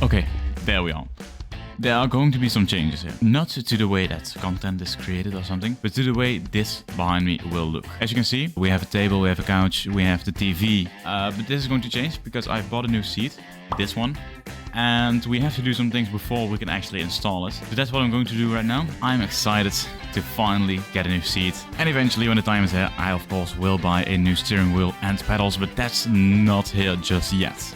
Okay, there we are. There are going to be some changes here. Not to the way that content is created or something, but to the way this behind me will look. As you can see, we have a table, we have a couch, we have the TV. But this is going to change because I bought a new seat, this one. And we have to do some things before we can actually install it. So that's what I'm going to do right now. I'm excited to finally get a new seat. And eventually, when the time is here, I of course will buy a new steering wheel and pedals, but that's not here just yet.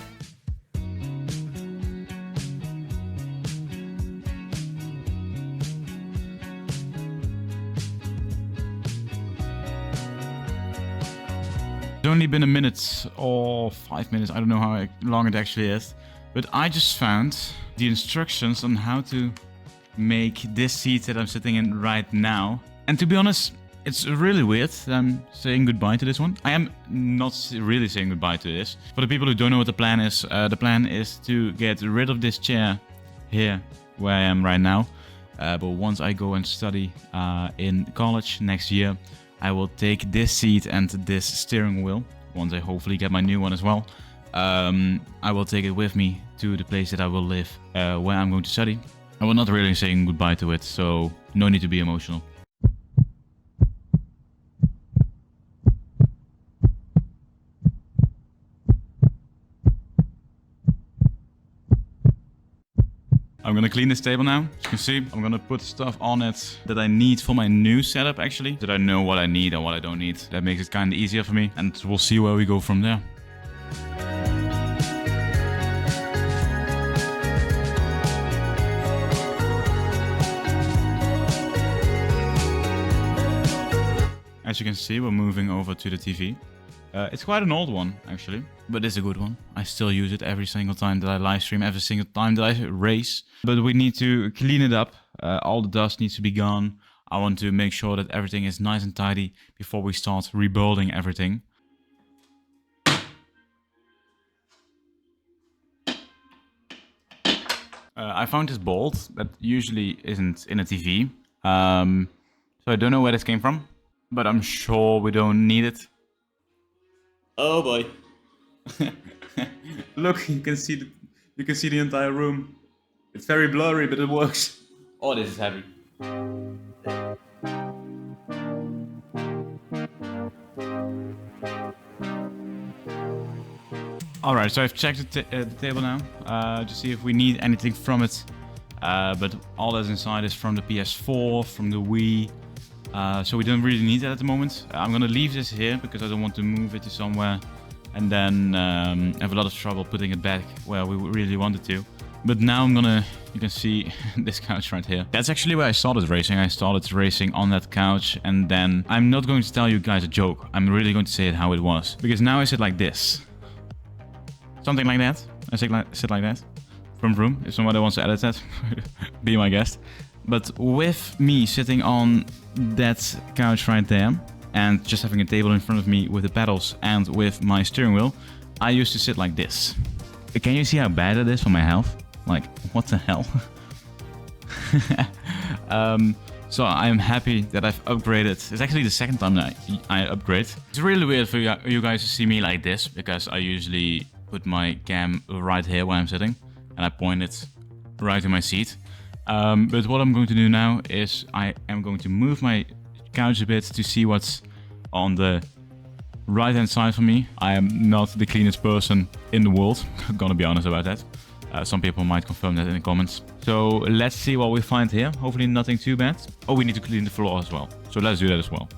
It's only been a minute or 5 minutes, I don't know how long it actually is. But I just found the instructions on how to make this seat that I'm sitting in right now. And to be honest, it's really weird that I'm saying goodbye to this one. I am not really saying goodbye to this. For the people who don't know what the plan is to get rid of this chair here where I am right now. But once I go and study in college next year, I will take this seat and this steering wheel, once I hopefully get my new one as well. I will take it with me to the place that I will live, where I'm going to study. I will not really saying goodbye to it, so no need to be emotional. I'm gonna clean this table now. As you can see, I'm gonna put stuff on it that I need for my new setup actually. That I know what I need and what I don't need. That makes it kind of easier for me, and we'll see where we go from there. As you can see, we're moving over to the TV. It's quite an old one, actually, but it's a good one. I still use it every single time that I live stream, every single time that I race. But we need to clean it up. All the dust needs to be gone. I want to make sure that everything is nice and tidy before we start rebuilding everything. I found this bolt that usually isn't in a TV. So I don't know where this came from. But I'm sure we don't need it. Oh boy. Look, you can see the entire room. It's very blurry, but it works. Oh, this is heavy. Alright, so I've checked the table now to see if we need anything from it. But all that's inside is from the PS4, from the Wii. So we don't really need that at the moment. I'm gonna leave this here because I don't want to move it to somewhere and then have a lot of trouble putting it back where we really wanted to. But now you can see this couch right here. That's actually where I started racing. I started racing on that couch, and then I'm not going to tell you guys a joke. I'm really going to say it how it was. Because now I sit like this. Something like that. I sit like that. From room. If somebody wants to edit that, be my guest. But with me sitting on that couch right there and just having a table in front of me with the pedals and with my steering wheel, I used to sit like this. Can you see how bad it is for my health? Like, what the hell? So I'm happy that I've upgraded. It's actually the second time that I upgrade. It's really weird for you guys to see me like this because I usually put my cam right here where I'm sitting and I point it right to my seat. But what I'm going to do now is I am going to move my couch a bit to see what's on the right hand side for me. I am not the cleanest person in the world, I'm gonna be honest about that. Some people might confirm that in the comments. So let's see what we find here. Hopefully nothing too bad. Oh, we need to clean the floor as well. So let's do that as well.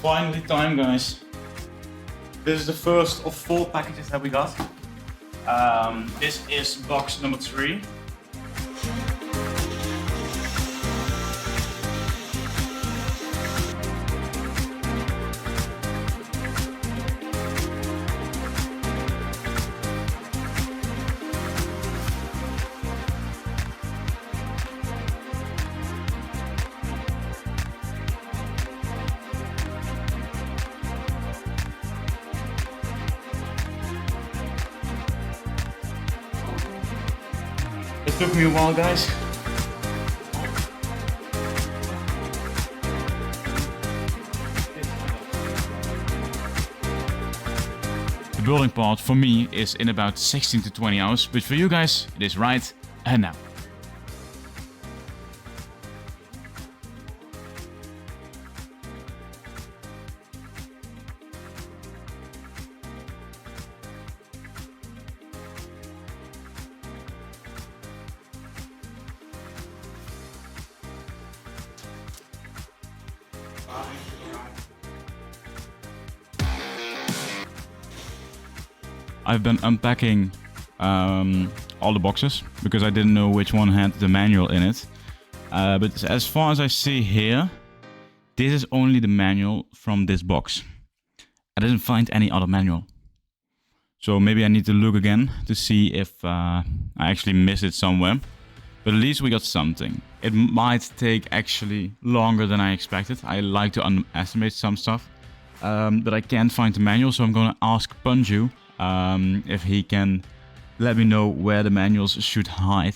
Finally time, guys. This is the first of 4 packages that we got. This is box number 3. Took me a while, guys. The building part for me is in about 16 to 20 hours, but for you guys, it is right now. I've been unpacking all the boxes because I didn't know which one had the manual in it. But as far as I see here, this is only the manual from this box. I didn't find any other manual. So maybe I need to look again to see if I actually missed it somewhere. But at least we got something. It might take actually longer than I expected. I like to underestimate some stuff. But I can't find the manual, so I'm gonna ask Punju if he can let me know where the manuals should hide.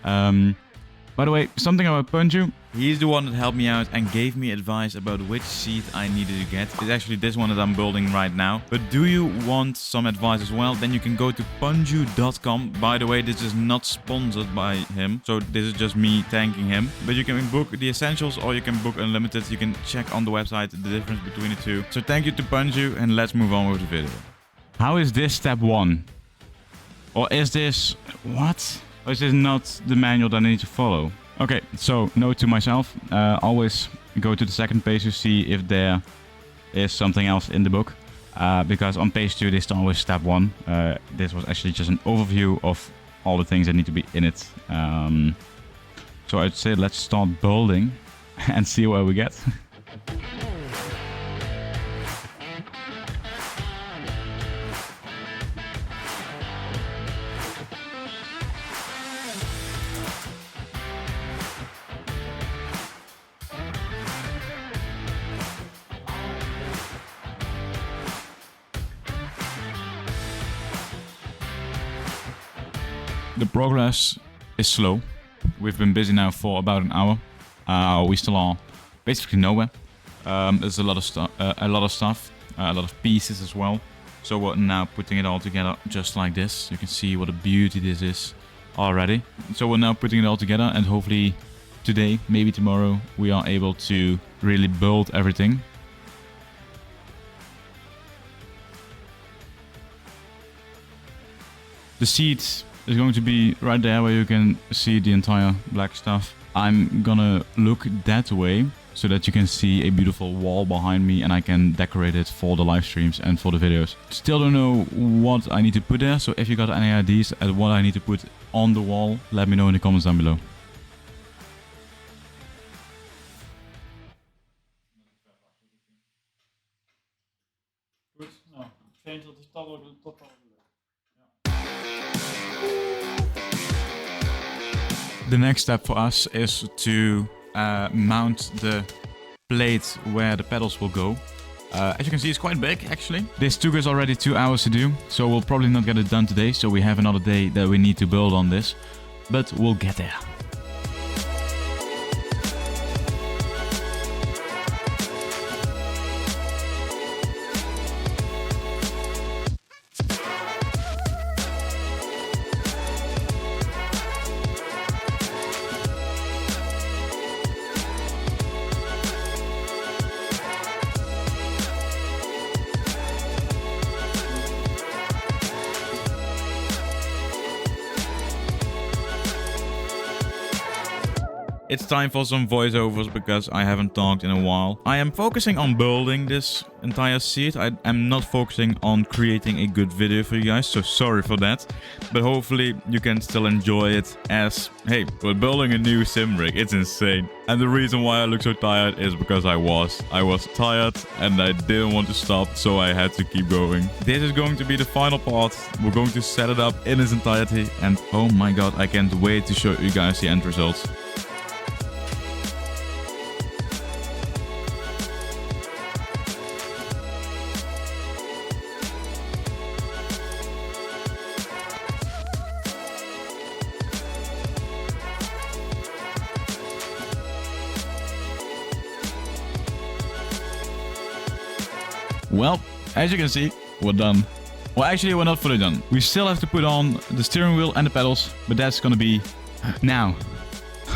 By the way, something about Punju. He's the one that helped me out and gave me advice about which seat I needed to get. It's actually this one that I'm building right now. But do you want some advice as well? Then you can go to punju.com. By the way, this is not sponsored by him, so this is just me thanking him. But you can book the essentials or you can book unlimited. You can check on the website the difference between the two. So thank you to Punju, and let's move on with the video. How is this step 1? Or is this... what? Or is this not the manual that I need to follow? Okay, so note to myself, always go to the second page to see if there is something else in the book. Because on page 2 they start with step 1. This was actually just an overview of all the things that need to be in it. So I'd say let's start building and see where we get. The progress is slow. We've been busy now for about an hour. We still are basically nowhere. There's a lot of stuff, a lot of pieces as well. So we're now putting it all together just like this. You can see what a beauty this is already. So we're now putting it all together, and hopefully today, maybe tomorrow, we are able to really build everything. The seat is going to be right there where you can see the entire black stuff. I'm gonna look that way so that you can see a beautiful wall behind me and I can decorate it for the live streams and for the videos. Still don't know what I need to put there, so if you got any ideas at what I need to put on the wall, let me know in the comments down below. The next step for us is to mount the plate where the pedals will go. As you can see, it's quite big actually. This took us already 2 hours to do, so we'll probably not get it done today, so we have another day that we need to build on this, but we'll get there. It's time for some voiceovers because I haven't talked in a while. I am focusing on building this entire seat. I am not focusing on creating a good video for you guys, so sorry for that. But hopefully you can still enjoy it as, hey, we're building a new sim rig. It's insane. And the reason why I look so tired is because I was tired and I didn't want to stop, so I had to keep going. This is going to be the final part. We're going to set it up in its entirety, and oh my god, I can't wait to show you guys the end results. Well, as you can see, we're done. Well, actually, we're not fully done. We still have to put on the steering wheel and the pedals, but that's gonna be now.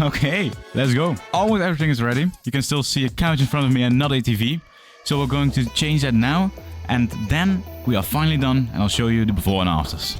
Okay, let's go. Almost everything is ready. You can still see a couch in front of me and not a TV. So we're going to change that now, and then we are finally done, and I'll show you the before and afters.